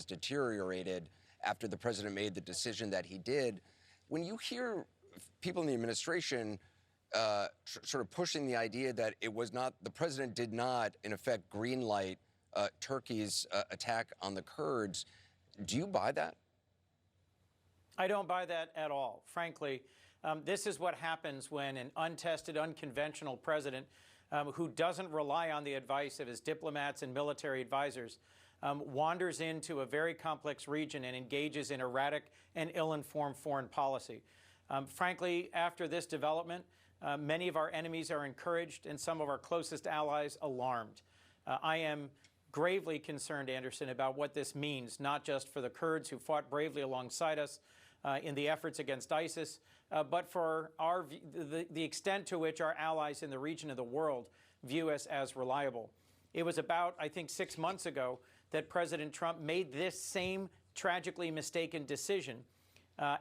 deteriorated after the president made the decision that he did. When you hear people in the administration sort of pushing the idea that it was not, the president did not, in effect, green light Turkey's attack on the Kurds, do you buy that? I don't buy that at all. Frankly, this is what happens when an untested, unconventional president who doesn't rely on the advice of his diplomats and military advisors wanders into a very complex region and engages in erratic and ill-informed foreign policy. Frankly, after this development, many of our enemies are encouraged and some of our closest allies alarmed. I am gravely concerned, Anderson, about what this means, not just for the Kurds who fought bravely alongside us in the efforts against ISIS, but for the extent to which our allies in the region of the world view us as reliable. It was about, I think, 6 months ago that President Trump made this same tragically mistaken decision,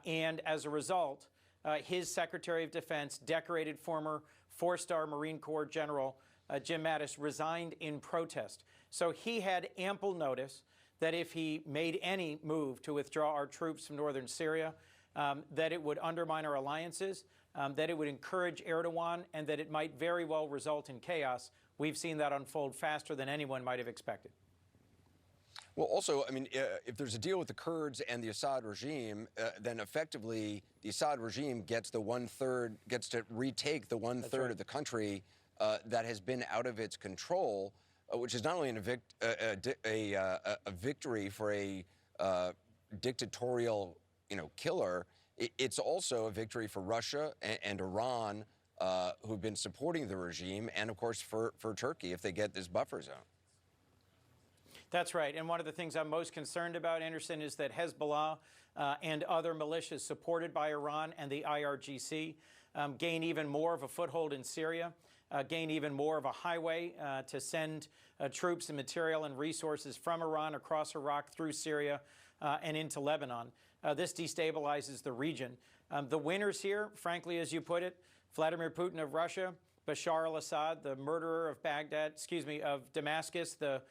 and as a result, his Secretary of Defense, decorated former four-star Marine Corps General Jim Mattis, resigned in protest. So he had ample notice that if he made any move to withdraw our troops from northern Syria, that it would undermine our alliances, that it would encourage Erdogan, and that it might very well result in chaos. We've seen that unfold faster than anyone might have expected. Well, also, I mean, if there's a deal with the Kurds and the Assad regime, then effectively the Assad regime gets to retake the one-third of the country that has been out of its control, which is not only a victory for a dictatorial, killer. It's also a victory for Russia and Iran, who've been supporting the regime, and of course for Turkey if they get this buffer zone. That's right. And one of the things I'm most concerned about, Anderson, is that Hezbollah and other militias supported by Iran and the IRGC gain even more of a foothold in Syria, gain even more of a highway to send troops and material and resources from Iran across Iraq through Syria and into Lebanon. This destabilizes the region. The winners here, frankly, as you put it, Vladimir Putin of Russia, Bashar al-Assad, the murderer of of Damascus, the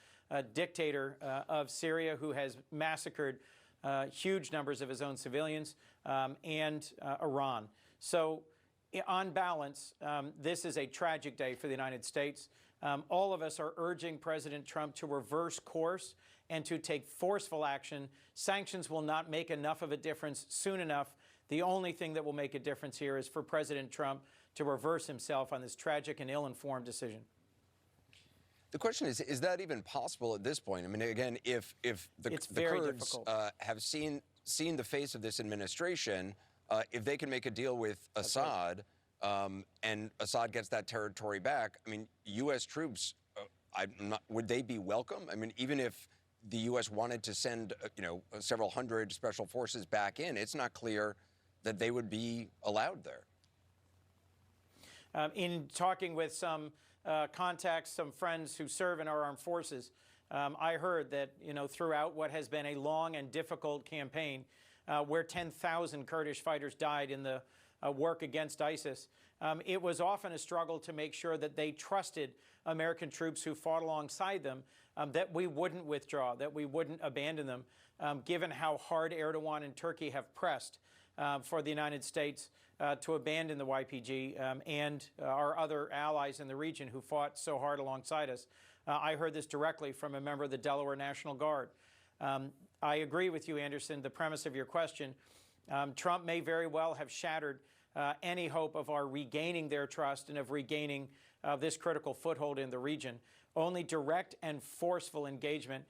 dictator of Syria who has massacred huge numbers of his own civilians, and Iran. So on balance, this is a tragic day for the United States. All of us are urging President Trump to reverse course and to take forceful action. Sanctions will not make enough of a difference soon enough. The only thing that will make a difference here is for President Trump to reverse himself on this tragic and ill-informed decision. The question is that even possible at this point? I mean, again, if the Kurds have seen the face of this administration, if they can make a deal with Assad, and Assad gets that territory back, I mean, U.S. troops, would they be welcome? I mean, even if the U.S. wanted to send, several hundred special forces back in, it's not clear that they would be allowed there. In talking with some contacts, some friends who serve in our armed forces, I heard that, throughout what has been a long and difficult campaign, where 10,000 Kurdish fighters died in the work against ISIS, it was often a struggle to make sure that they trusted American troops who fought alongside them, that we wouldn't withdraw, that we wouldn't abandon them, given how hard Erdogan and Turkey have pressed for the United States to abandon the YPG and our other allies in the region who fought so hard alongside us. I heard this directly from a member of the Delaware National Guard. I agree with you, Anderson, the premise of your question. Trump may very well have shattered any hope of our regaining their trust and of regaining this critical foothold in the region. Only direct and forceful engagement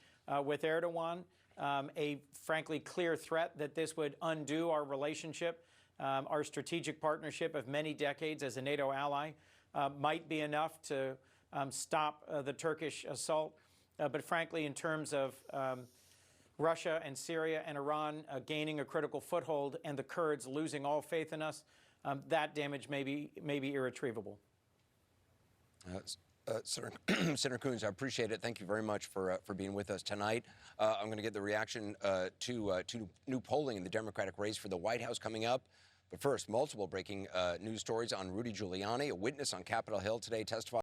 with Erdogan, a frankly clear threat that this would undo our relationship, our strategic partnership of many decades as a NATO ally, might be enough to stop the Turkish assault. But frankly, in terms of Russia and Syria and Iran gaining a critical foothold and the Kurds losing all faith in us, that damage may be irretrievable. Senator Coons, I appreciate it. Thank you very much for being with us tonight. I'm going to get the reaction to new polling in the Democratic race for the White House coming up. But first, multiple breaking news stories on Rudy Giuliani. A witness on Capitol Hill today testified